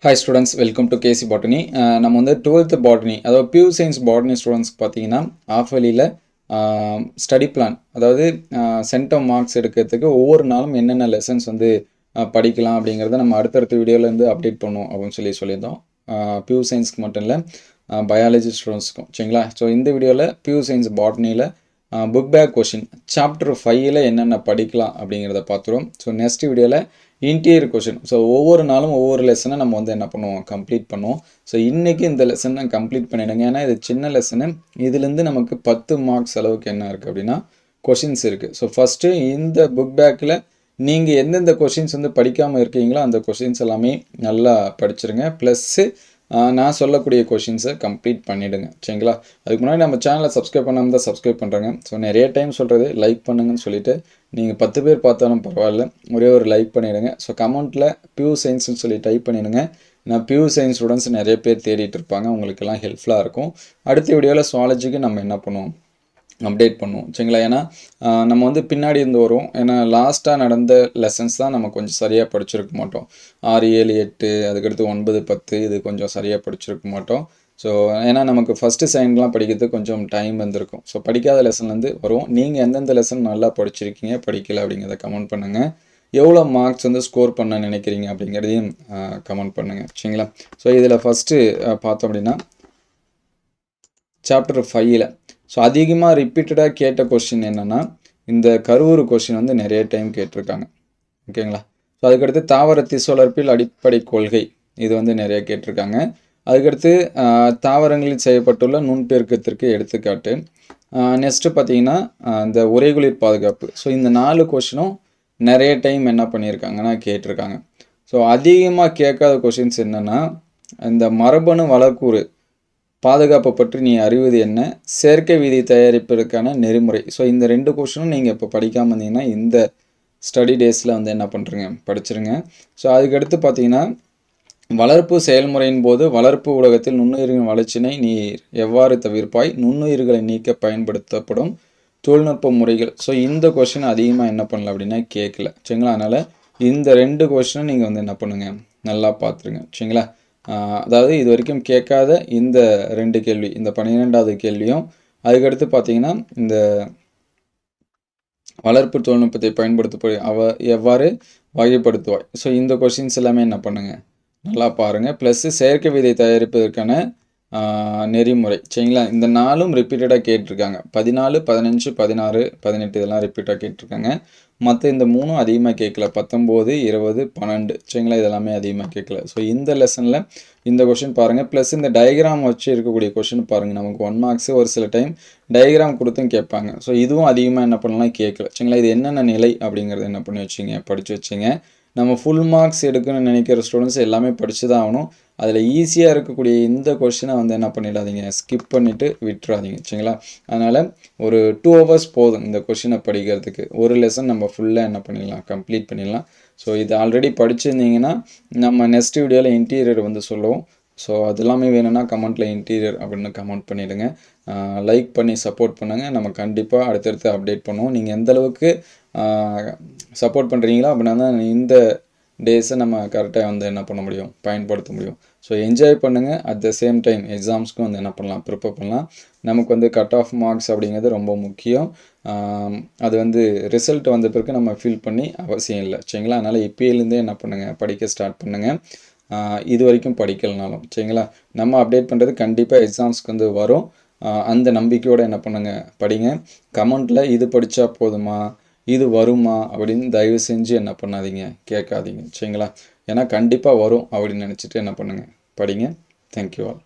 Hi students, welcome to KC Botany. நம்ம வந்து 12th Botany, அதாவது Pure Science Botany students பார்த்தீங்கன்னா ஆஃப் இயர்லியில் ஸ்டடி பிளான், அதாவது சென்டம் மார்க்ஸ் எடுக்கிறதுக்கு ஒவ்வொரு நாளும் என்னென்ன லெசன்ஸ் வந்து படிக்கலாம் அப்படிங்கிறத நம்ம அடுத்தடுத்த வீடியோலேருந்து அப்டேட் பண்ணுவோம் அப்படின்னு சொல்லியிருந்தோம். பியூர் சயின்ஸ்க்கு மட்டும் இல்லை, பயாலஜி ஸ்டூடெண்ட்ஸ்க்கும் சரிங்களா. ஸோ இந்த வீடியோவில் பியூர் சயின்ஸ் பாட்னியில் புக் பேக் கொஷின் சாப்டர் 5ல் என்னென்ன படிக்கலாம் அப்படிங்கிறத பார்த்துருவோம். ஸோ நெக்ஸ்ட் வீடியோவில் இன்டீரியர் கொஷின். ஸோ ஒவ்வொரு நாளும் ஒவ்வொரு லெசனை நம்ம வந்து என்ன பண்ணுவோம், கம்ப்ளீட் பண்ணுவோம். ஸோ இன்றைக்கி இந்த லெசனை கம்ப்ளீட் பண்ணிவிடுங்க. ஏன்னா இது சின்ன லெசனு, இதுலேருந்து நமக்கு 10 மார்க்ஸ் அளவுக்கு என்ன இருக்குது அப்படின்னா கொஷின்ஸ் இருக்குது. ஸோ ஃபஸ்ட்டு இந்த புக் பேக்கில் நீங்கள் எந்தெந்த கொஷின்ஸ் வந்து படிக்காமல் இருக்கீங்களோ அந்த கொஷின்ஸ் எல்லாமே நல்லா படிச்சிருங்க. ப்ளஸ்ஸு நான் சொல்லக்கூடிய கொஷின்ஸை கம்ப்ளீட் பண்ணிவிடுங்க சரிங்களா. அதுக்கு முன்னாடி நம்ம சேனலை சப்ஸ்கிரைப் பண்ணாமல் தான் சப்ஸ்கிரைப் பண்ணுறாங்க. ஸோ நிறைய டைம் சொல்கிறது லைக் பண்ணுங்கன்னு சொல்லிவிட்டு நீங்கள் 10 பேர் பார்த்தாலும் பரவாயில்ல, ஒரே ஒரு லைக் பண்ணிவிடுங்க. ஸோ கமெண்ட்டில் பியூர் சயின்ஸ்னு சொல்லி டைப் பண்ணிவிடுங்க. நான் பியூர் சயின்ஸ் ஸ்டூடெண்ட்ஸ் நிறைய பேர் தேடிட்டு இருப்பாங்க, உங்களுக்கெல்லாம் ஹெல்ப்ஃபுல்லாக இருக்கும். அடுத்த வீடியோவில் சுவாலஜிக்கு நம்ம என்ன பண்ணுவோம், அப்டேட் பண்ணுவோம் சரிங்களா. ஏன்னா நம்ம வந்து பின்னாடி இருந்து வருவோம். ஏன்னா லாஸ்ட்டாக நடந்த லெசன்ஸ் தான் நம்ம கொஞ்சம் சரியாக படிச்சிருக்க மாட்டோம். 6, 7, 8 அதுக்கடுத்து 9, 10 இது கொஞ்சம் சரியாக படிச்சிருக்க மாட்டோம். ஸோ ஏன்னா நமக்கு ஃபஸ்ட்டு செகண்ட்லாம் படிக்கிறதுக்கு கொஞ்சம் டைம் வந்திருக்கும். ஸோ படிக்காத லெசன்லேருந்து வருவோம். நீங்கள் எந்தெந்த லெசன் நல்லா படிச்சிருக்கீங்க, படிக்கல அப்படிங்கிறத கமெண்ட் பண்ணுங்கள். எவ்வளோ மார்க்ஸ் வந்து ஸ்கோர் பண்ண நினைக்கிறீங்க அப்படிங்கிறதையும் கமெண்ட் பண்ணுங்கள் சரிங்களா. ஸோ இதில் ஃபஸ்ட்டு பார்த்தோம் அப்படின்னா சாப்டர் 5ல் ஸோ அதிகமாக ரிப்பீட்டடாக கேட்ட கொஸ்டின் என்னென்னா இந்த கருவுறு கொஸ்டின் வந்து நிறைய டைம் கேட்டிருக்காங்க ஓகேங்களா. ஸோ அதுக்கடுத்து தாவர திசுவளர்ப்பில் அடிப்படை கொள்கை இது வந்து நிறைய கேட்டிருக்காங்க. அதுக்கடுத்து தாவரங்களில் செய்யப்பட்டுள்ள நுண்பெருக்கத்திற்கு எடுத்துக்காட்டு. நெக்ஸ்ட்டு பார்த்தீங்கன்னா இந்த உறைகுளிர் பாதுகாப்பு. ஸோ இந்த 4 கொஸ்டினும் நிறைய டைம் என்ன பண்ணியிருக்காங்கன்னா கேட்டிருக்காங்க. ஸோ அதிகமாக கேட்காத கொஷின்ஸ் என்னென்னா இந்த மரபணு வளக்கூறு பாதுகாப்பை பற்றி நீ அறிவது என்ன, செயற்கை விதி தயாரிப்பதற்கான நெறிமுறை. ஸோ இந்த 2 கொஷினும் நீங்கள் இப்போ படிக்காமல் இருந்தீங்கன்னா இந்த ஸ்டடி டேஸில் வந்து என்ன பண்ணுறீங்க, படிச்சிருங்க. ஸோ அதுக்கடுத்து பார்த்தீங்கன்னா வளர்ப்பு செயல்முறையின் போது வளர்ப்பு ஊடகத்தில் நுண்ணுயிரின் வளர்ச்சினை நீ எவ்வாறு தவிர்ப்பாய், நுண்ணுயிர்களை நீக்க பயன்படுத்தப்படும் தொழில்நுட்ப முறைகள். ஸோ இந்த கொஷின் அதிகமாக என்ன பண்ணல அப்படின்னா கேட்கல சரிங்களா. அதனால் இந்த 2 கொஷினும் நீங்கள் வந்து என்ன பண்ணுங்கள், நல்லா பார்த்துருங்க சரிங்களா. அதாவது இது வரைக்கும் கேட்காத இந்த 2 கேள்வி, இந்த 12வது கேள்வியும் அதுக்கடுத்து பார்த்தீங்கன்னா இந்த வளர்ப்பு தொழில்நுட்பத்தை பயன்படுத்த எவ்வாறு வகைப்படுத்துவாய். ஸோ இந்த கொஷின்ஸ் எல்லாமே என்ன பண்ணுங்கள், நல்லா பாருங்கள். ப்ளஸ்ஸு செயற்கை விதை தயாரிப்பதற்கான நெறிமுறை சரிங்களா. இந்த 4ம் ரிப்பீட்டடாக கேட்டிருக்காங்க. 14, 15, 16, 18 இதெல்லாம் ரிப்பீட்டாக கேட்டிருக்காங்க. மற்ற இந்த 3ம் அதிகமாக கேட்கல. 19, 20, 12 சரிங்களா, இதெல்லாமே அதிகமாக கேட்கல. ஸோ இந்த லெசனில் இந்த கொஷின் பாருங்கள். ப்ளஸ் இந்த டயக்ராம் வச்சு இருக்கக்கூடிய கொஷின் பாருங்கள். நமக்கு 1 மார்க்ஸு ஒரு சில டைம் டயக்ராம் கொடுத்தும் கேட்பாங்க. ஸோ இதுவும் அதிகமாக என்ன பண்ணலாம் கேட்கல சரிங்களா. இது என்னென்ன நிலை அப்படிங்கிறது என்ன பண்ணி வச்சிங்க, படித்து வச்சிங்க. நம்ம ஃபுல் மார்க்ஸ் எடுக்கணும்னு நினைக்கிற ஸ்டூடெண்ட்ஸ் எல்லாமே படித்து தான் ஆகணும். அதில் ஈஸியாக இருக்கக்கூடிய இந்த கொஷினை வந்து என்ன பண்ணிடாதீங்க, ஸ்கிப் பண்ணிவிட்டு விட்டுறாதீங்க சரிங்களா. அதனால் ஒரு 2 ஹவர்ஸ் போதும் இந்த கொஷினை படிக்கிறதுக்கு. ஒரு லெசன் நம்ம ஃபுல்லாக என்ன பண்ணிடலாம், கம்ப்ளீட் பண்ணிடலாம். ஸோ இது ஆல்ரெடி படிச்சிருந்தீங்கன்னா நம்ம நெக்ஸ்ட் வீடியோவில் இன்டீரியர் வந்து சொல்லுவோம். ஸோ அது எல்லாமே வேணும்னா கமெண்ட்டில் இன்டீரியர் அப்படின்னு கமெண்ட் பண்ணிவிடுங்க. லைக் பண்ணி சப்போர்ட் பண்ணுங்கள். நம்ம கண்டிப்பாக அடுத்தடுத்து அப்டேட் பண்ணுவோம். நீங்கள் எந்தளவுக்கு சப்போர்ட் பண்ணுறீங்களோ அப்படின்னா தான் இந்த டேஸை நம்ம கரெக்டாக வந்து என்ன பண்ண முடியும், பயன்படுத்த முடியும். ஸோ என்ஜாய் பண்ணுங்கள். அட் த சேம் டைம் எக்ஸாம்ஸ்க்கும் வந்து என்ன பண்ணலாம், ப்ரிப்பேர் பண்ணலாம். நமக்கு வந்து கட் ஆஃப் மார்க்ஸ் அப்படிங்கிறது ரொம்ப முக்கியம். அது வந்து ரிசல்ட் வந்த பிறகு நம்ம ஃபில் பண்ணி அவசியம் இல்லை சரிங்களா. அதனால் இப்போலேருந்தே என்ன பண்ணுங்கள், படிக்க ஸ்டார்ட் பண்ணுங்கள். இது வரைக்கும் படிக்கலனாலும் சரிங்களா. நம்ம அப்டேட் பண்ணுறது கண்டிப்பாக எக்ஸாம்ஸ்க்கு வந்து வரும். அந்த நம்பிக்கையோடு என்ன பண்ணுங்கள், படிங்க. கமெண்ட்டில் இது படித்தா போதுமா, இது வருமா அப்படின்னு தயவு செஞ்சு என்ன பண்ணாதீங்க, கேட்காதீங்க சரிங்களா. ஏன்னா கண்டிப்பாக வரும் அப்படின்னு நினச்சிட்டு என்ன பண்ணுங்கள், படிங்க. Thank you all.